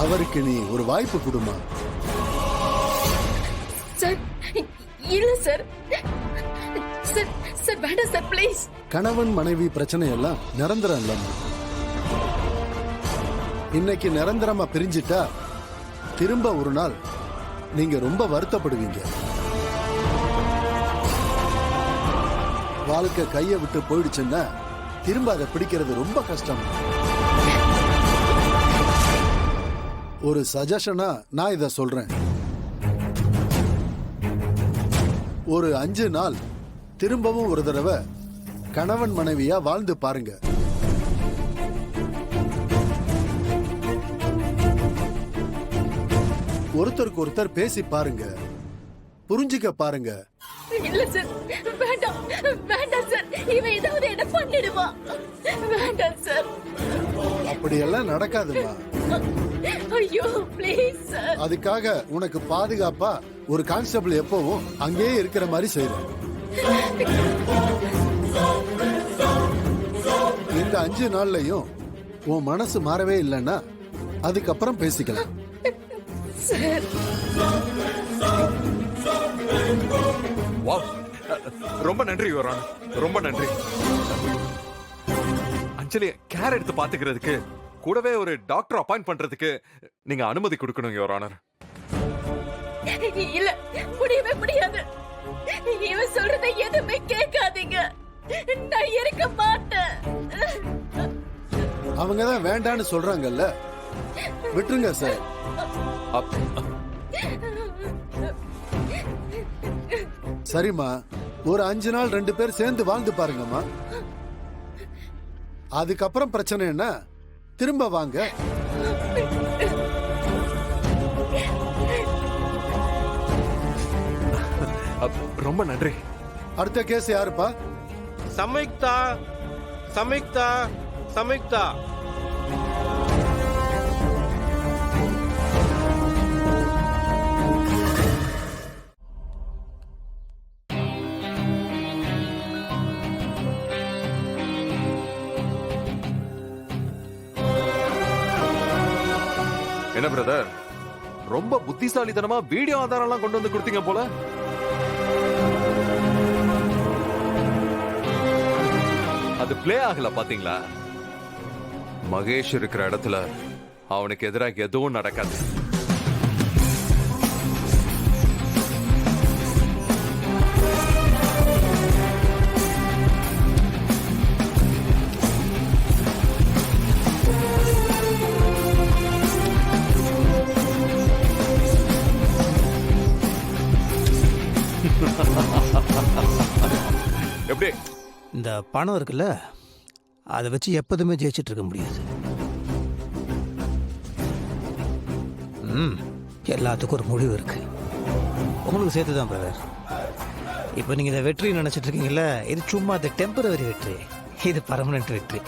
அவருக்கு நீ ஒரு வாய்ப்பு கொடுமா. சார் இல்ல சார், சார் சார் வேண்டாம் சார் ப்ளீஸ். கணவன் மனைவி பிரச்சனை எல்லாம் நிரந்தரம் இல்லம்மா. இன்னைக்கு நிரந்தரமா பிரிஞ்சிட்டா திரும்ப ஒரு நாள் நீங்க ரொம்ப வருத்தப்படுவீங்க. வாழ்க்கை கையை விட்டு போயிடுச்சுன்னா திரும்ப அதை பிடிக்கிறது ரொம்ப கஷ்டம். ஒரு சஜஷனா நான் இத சொல்றேன். ஒரு 5 நாள் திரும்பவும் ஒரு தடவை கணவன் மனைவியா வாழ்ந்து பாருங்க. ஒருத்தருக்கு ஒருத்தர் பேசி பாருங்க, புரிஞ்சுக்க பாருங்க. இல்ல சார், வேண்டாம் வேண்டாம் சார், இவன் ஏதாவது என்ன பண்ணிடுவா. வேண்டாம் சார். அப்படியெல்லாம் நடக்காதுமா. ஐயோ ப்ளீஸ் சார். அதுக்காக உனக்கு பாதுகாப்பா ஒரு கான்ஸ்டபிள் எப்பவும் அங்கேயே இருக்கிற மாதிரி செய்யறேன். இந்த 5 நாள்லயும் உன் மனசு மாறவே இல்லைன்னா அதுக்கப்புறம் பேசிக்கலாம். சார் ரொம்ப நன்றி யுவர் ஆனர், ரொம்ப நன்றி. அஞ்சலி கேர் எடுத்து பாத்துக்கிறதுக்கு கூடவே ஒரு டாக்டர் அப்பாயிண்ட் பண்றதுக்கு நீங்க அனுமதி கொடுக்கணும் யுவர் ஆனர். இல்ல, முடியவே முடியாது. இவன் சொல்றதை எதுவுமே கேட்காதீங்க. நான் இருக்க மாட்டேன். அவங்க தான் வேண்டான்னு சொல்றாங்கல்ல, விட்டுருங்க சார். சரிம்மா, ஒரு 5 நாள் 2 பேர் சேர்ந்து வாழ்ந்து பாருங்கம்மா. அதுக்கப்புறம் பிரச்சனை என்ன, திரும்ப வாங்க. ரொம்ப நன்றி. அடுத்த கேஸ் யாருப்பா? சம்யுக்தா, சம்யுக்தா, சம்யுக்தா. என்ன பிரதர், ரொம்ப புத்திசாலித்தனமா வீடியோ ஆதாரம் எல்லாம் கொண்டு வந்து கொடுத்தீங்க போல. அது பிளே ஆகல பாத்தீங்களா? மகேஷ் இருக்கிற இடத்துல அவனுக்கு எதிராக எதுவும் நடக்காது. எப்படி? இந்த பணம் இருக்குல்ல, அதை வச்சு எப்போதுமே ஜெயிச்சிட்டு இருக்க முடியாது. எல்லாத்துக்கும் ஒரு முடிவு இருக்கு. உங்களுக்கு சேர்த்து தான் பிரதர். இப்போ நீங்கள் இந்த வெற்றி நினச்சிட்டு இருக்கீங்கல்ல, இது சும்மா அது டெம்பரவரி வெற்றி, இது பர்மனன்ட் வெற்றி.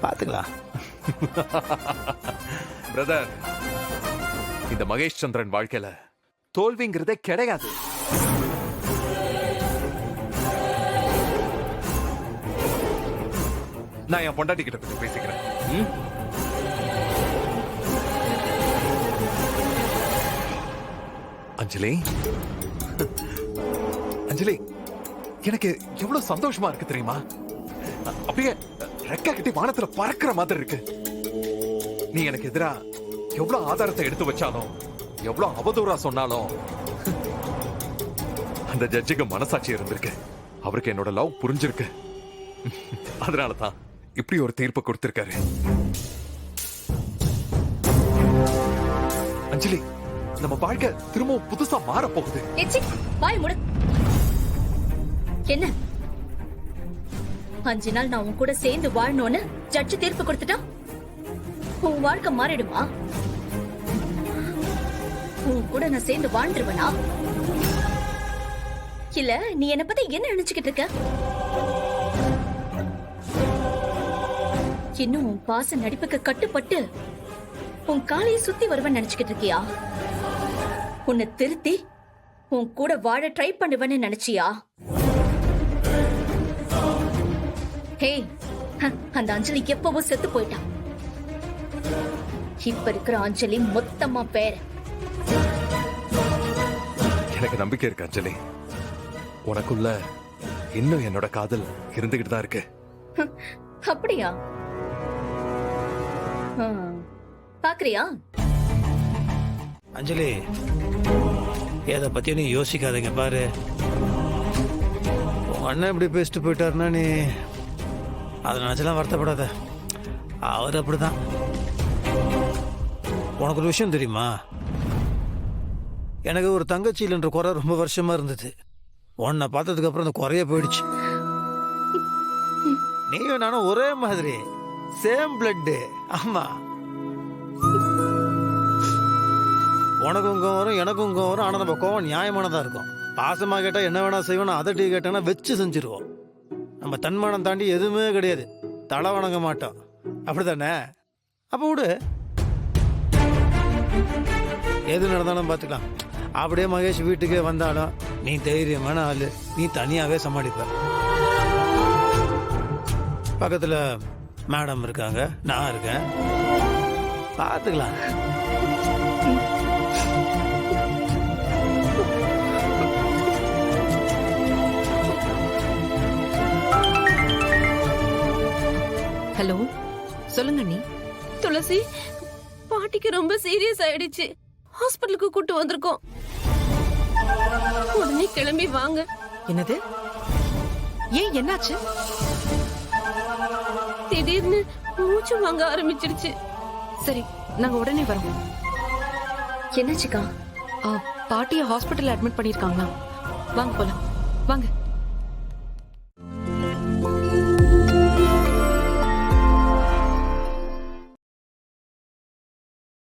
பார்த்துக்கலாம் பிரதர். இந்த மகேஷ் சந்திரன் வாழ்க்கையில தோல்விங்கிறதே கிடையாது. நான் என் பொண்டாட்டி கிட்ட பத்தி பேசிக்கிறேன். அஞ்சலி, அஞ்சலி, எனக்கு எவ்வளவு சந்தோஷமா இருக்கு தெரியுமா? அப்படியே ரெக்க கட்டி வானத்துல பறக்கிற மாதிரி இருக்கு. நீ எனக்கு எதிரா எவ்வளவு ஆதாரத்தை எடுத்து வச்சாலும், எவ்வளவு அவதூறா சொன்னாலும், அந்த ஜட்ஜுக்கு மனசாட்சி இருந்திருக்கு. அவருக்கு என்னோட லவ் புரிஞ்சிருக்கு. அதனாலதான் இப்படி ஒரு தீர்ப்பு கொடுத்திருக்காரு. அஞ்சலி, நம்ம வாழ்க்கை திரும்பவும் புதுசா மாற போகுது. வாய் மூடு. என்ன 5 நாள் நான் உன் கூட சேர்ந்து வாழணும்னு ஜட்ஜ் தீர்ப்பு கொடுத்துட்டா உன் வாழ்க்கை மாறிடுமா? உன் கூட நான் சேர்ந்து வாழ்ந்துருவனா? இல்ல நீ என்ன பத்தி என்ன நினைச்சுக்கிட்டு இருக்க? இன்னும் உன் பாச நடிப்புக்கு கட்டுப்பட்டு உன் காலையை சுத்தி வருவன் நினைச்சுக்கிட்டு இருக்கியா? உன்னை திருத்தி உன் கூட வாழ ட்ரை பண்ணுவேன்னு நினைச்சியா? ஹே, அந்த அஞ்சலி எப்பவோ செத்து போயிட்டான். இப்ப இருக்கிற அஞ்சலி மொத்தமா பேர. எனக்கு நம்பிக்கை இருக்கு அஞ்சலி. உனக்குள்ள இன்னும் என்னோட காதல் இருந்துகிட்டு தான் இருக்கு. அப்படியா? பாக்குறியா? அஞ்சலி, எதை பத்தியும் நீ யோசிக்காதீங்க. பாரு, உங்க அண்ணன் இப்படி பேசிட்டு போயிட்டாருன்னா நீ அதை நினைச்சலாம் வருத்தப்படாத. அவர் அப்படிதான். உனக்கு ஒரு விஷயம் தெரியுமா? எனக்கு ஒரு தங்கச்சியில்ன்ற குறை ரொம்ப வருஷமா இருந்தது. உன்னை பார்த்ததுக்கு அப்புறம் அந்த குறைய போயிடுச்சு. நீயும் நானும் ஒரே மாதிரி, சேம் பிளட். ஆமா, உனக்கும் கோவம் வரும், எனக்கும் கோவம் வரும். ஆனா நம்ம கோவம் நியாயமானதா இருக்கும். பாசமா கேட்டா என்ன வேணா செய்வோம், அதை டீ கேட்டா வச்சு செஞ்சிருவோம். நம்ம தன்மானம் தாண்டி எதுவுமே கிடையாது. தலை வணங்க மாட்டோம். அப்படித்தானே? அப்ப விடு, எது நடந்தாலும் பார்த்துக்கலாம். அப்படியே மகேஷ் வீட்டுக்கே வந்தாலும் நீ தைரியமான ஆளு, நீ தனியாவே சமாளிப்ப. பக்கத்துல மேடம் இருக்காங்க, நான் இருக்கேன், பார்த்துக்கலாம். ஹலோ, சொல்லுங்க நீ. துளசி, பாட்டிக்கு ரொம்ப சீரியஸ் ஆயிடுச்சு. ஹாஸ்பிட்டலுக்கு கூட்டு வந்திருக்கோம். உடனே கிளம்பி வாங்க. என்னது? ஏன், என்னாச்சு? திடீர்னு மூச்சு வாங்க ஆரம்பிச்சிருச்சு. சரி, நாங்க உடனே வரோம். என்னாச்சுக்கா? பாட்டிய ஹாஸ்பிட்டல் அட்மிட் பண்ணிருக்காங்களா? வாங்க போலாம், வாங்க.